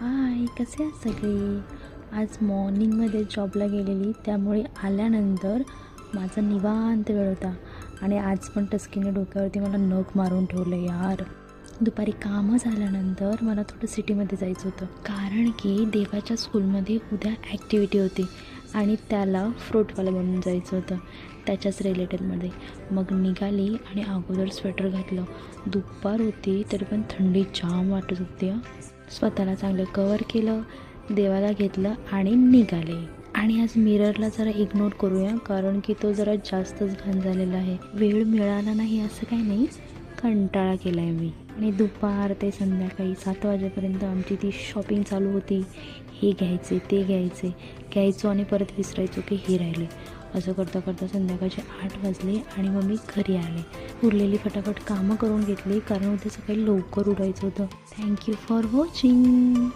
हाय, कसे आहात सगळे? आज मॉर्निंगमध्ये जॉबला गेलेली, त्यामुळे आल्यानंतर माझा निवांत वेळ होता आणि आज पण टस्कीने डोक्यावरती मला नख मारून ठेवलं यार. दुपारी कामं झाल्यानंतर मला थोडं सिटीमध्ये जायचं होतं, कारण की देवाच्या स्कूलमध्ये उद्या ॲक्टिव्हिटी होती आणि त्याला फ्रूटवाला बनून जायचं होतं, त्याच्याच रिलेटेडमध्ये. मग निघाली आणि अगोदर स्वेटर घातलं. दुपार होती तरी पण थंडी जाम वाटत होती. स्वतःला चांगलं कवर केलं, देवाला घेतलं आणि निघाले. आणि आज मिररला जरा इग्नोर करूया, कारण की तो जरा जास्तच घाण झालेला आहे. वेळ मिळाला नाही असं काही नाही, कंटाळा केला आहे मी. आणि दुपार ते संध्याकाळी 7 वाजेपर्यंत आमची ती शॉपिंग चालू होती. हे घ्यायचे ते घ्यायचो आणि परत विसरायचो की हे राहिले. असं करता करता संध्याकाळचे 8 वाजले आणि मग मी घरी आले. उरलेली फटाफट कामं करून घेतली, कारण उद्या सकाळी लवकर उठायचं होतं. Thank you for watching.